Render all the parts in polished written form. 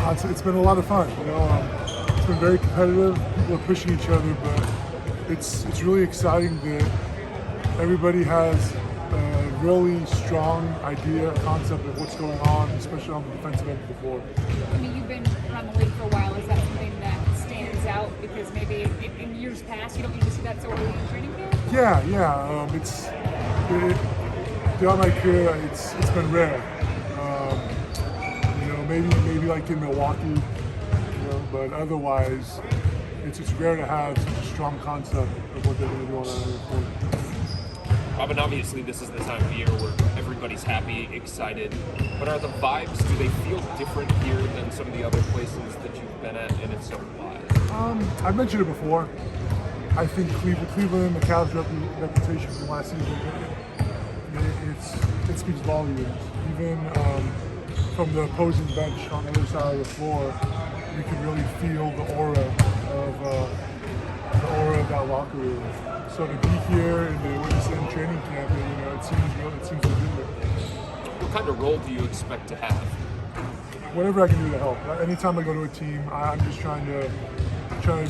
It's been a lot of fun. It's been very competitive. People are pushing each other, but it's really exciting that everybody has a really strong idea, concept of what's going on, especially on the defensive end of the floor. I mean, you've been around the league for a while. Is that something that stands out? Because maybe in years past, you don't usually see that so early in training camp? Yeah. Throughout my career, it's been rare. Maybe like in Milwaukee, but otherwise, it's rare to have such a strong concept of what they're going to do on that court. Robin, obviously this is the time of year where everybody's happy, excited, but are the vibes, do they feel different here than some of the other places that you've been at, and if so, why? I've mentioned it before. I think Cleveland, the Cavs' reputation from last season, it speaks volumes. Even from the opposing bench on the other side of the floor, you can really feel the aura of that locker room. So to be here and to witness it in training camp, it seems legitimate. What kind of role do you expect to have? Whatever I can do to help. Anytime I go to a team, I'm just trying to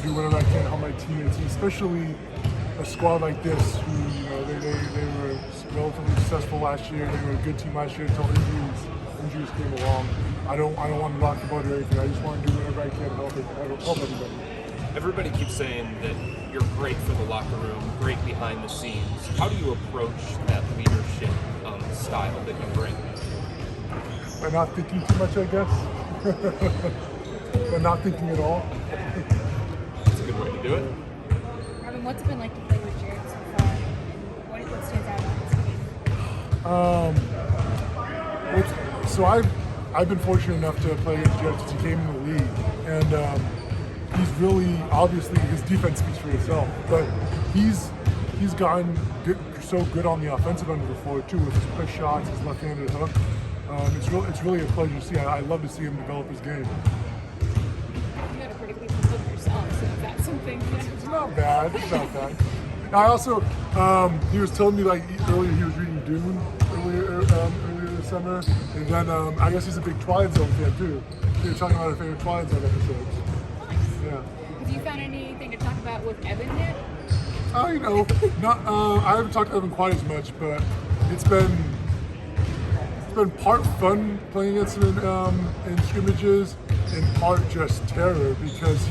do whatever I can to help my teammates, and especially a squad like this, who they were relatively successful last year. They were a good team last year until injuries came along. I don't want to rock the boat or anything. I just want to do whatever I can to help everybody. Everybody keeps saying that you're great for the locker room, great behind the scenes. How do you approach that leadership style that you bring? By not thinking too much, I guess. By not thinking at all. That's a good way to do it. Robin, what's it been like to play with Jared so far? And what stands out about this game? So I've been fortunate enough to play against Jared since he came in the league, and he's really, obviously, his defense speaks for itself, but he's gotten so good on the offensive end of the floor too, with his push shots, his left-handed hook. It's really a pleasure to see. I love to see him develop his game. You had a pretty decent hook yourself, so is that something? It's not bad. I also, he was telling me earlier he was reading Dune earlier this summer, and then I guess he's a big Twilight Zone fan too. We were talking about our favorite Twilight Zone episodes. Yeah. Have you found anything to talk about with Evan yet? I haven't talked to Evan quite as much, but it's been part fun playing against him in scrimmages, and part just terror, because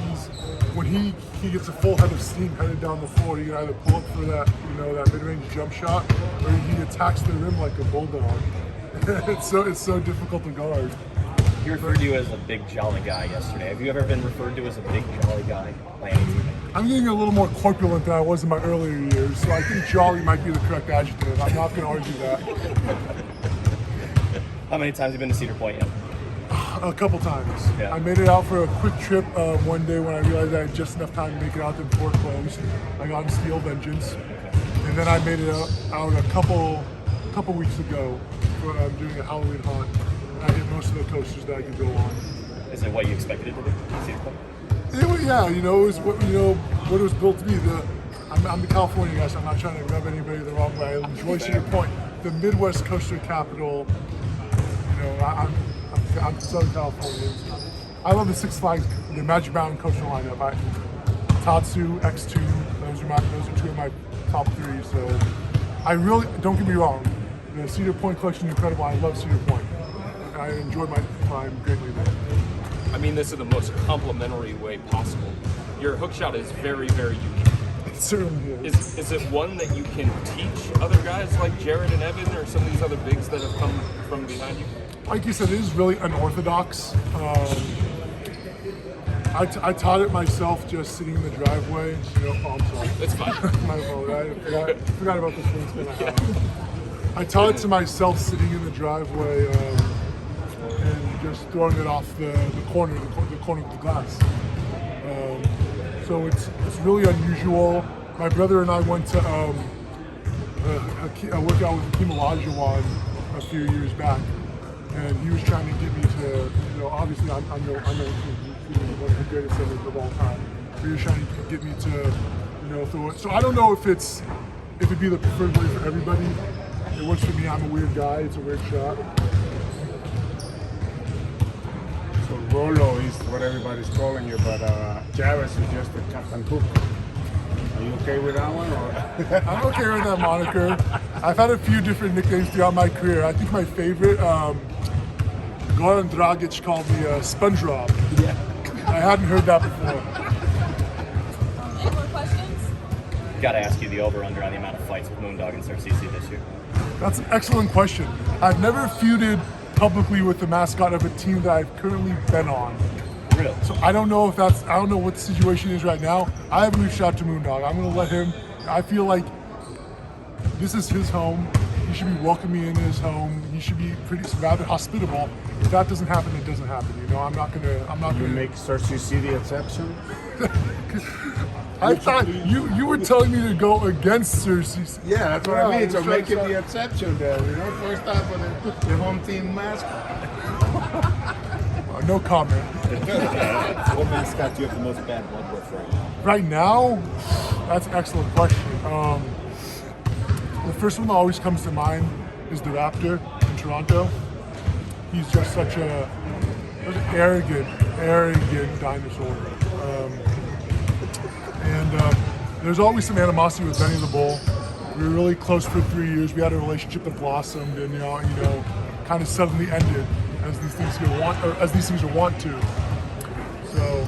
when he gets a full head of steam headed down the floor, he can either pull up for that that mid-range jump shot, or he attacks the rim like a bulldog. it's so difficult to guard. You referred to you as a big jolly guy yesterday. Have you ever been referred to as a big jolly guy by any team? I'm getting a little more corpulent than I was in my earlier years, so I think jolly might be the correct adjective. I'm not going to argue that. How many times have you been to Cedar Point yet? A couple times. Yeah. I made it out for a quick trip one day when I realized I had just enough time to make it out to the port closed. I got on Steel Vengeance, and then I made it out a couple weeks ago for doing a Halloween haunt. I hit most of the coasters that I could go on. Is it what you expected it to do? Cedar Point? It was what it was built to be. I'm the California guy, so I'm not trying to rub anybody the wrong way. I enjoy Cedar Point, the Midwest coaster capital. I'm from Southern California. I love the Six Flags, the Magic Mountain coaster lineup. Tatsu, X2, those are two of my top three. So I really, don't get me wrong, the Cedar Point collection is incredible. I love Cedar Point. I enjoyed my time greatly there. I mean this in the most complimentary way possible. Your hook shot is very, very unique. It certainly is. Is it one that you can teach other guys like Jared and Evan, or some of these other bigs that have come from behind you? Like you said, it is really unorthodox. I taught it myself just sitting in the driveway. I'm sorry. It's fine. My fault. I forgot about this one. I taught it to myself sitting in the driveway and just throwing it off the corner of the glass. So it's really unusual. My brother and I went to a workout with Hakeem Olajuwon a few years back, and he was trying to get me to, obviously I know he's one of the greatest centers of all time. He was trying to get me to, throw it. So I don't know if it'd be the preferred way for everybody. It works for me. I'm a weird guy. It's a weird shot. So So Rolo is what everybody's calling you, but Jarvis is just the Captain Hook. Are you okay with that one? Or? I'm okay with that moniker. I've had a few different nicknames throughout my career. I think my favorite, Goran Dragic called me Sponge Rob. Yeah. I hadn't heard that before. Any more questions? Got to ask you the over/under on the amount of fights with Moondog and Sir CC this year. That's an excellent question. I've never feuded publicly with the mascot of a team that I've currently been on. Really? So I don't know what the situation is right now. I haven't reached out to Moondog. I'm gonna let him. I feel like this is his home. He should be welcoming me in his home. He should be rather hospitable. If that doesn't happen, it doesn't happen. You know, I'm not gonna make Cersei see the exception? I thought you were telling me to go against Cersei. Yeah, that's what I mean. So sure, make it sure. the exception there. You know, first time for the home team mascot. No comment. What mascot do you have the most bad blood with right now? Right now, that's an excellent question. The first one that always comes to mind is the Raptor in Toronto. He's just such an arrogant dinosaur. There's always some animosity with Benny the Bull. We were really close for 3 years. We had a relationship that blossomed and kind of suddenly ended as these things are wont to. So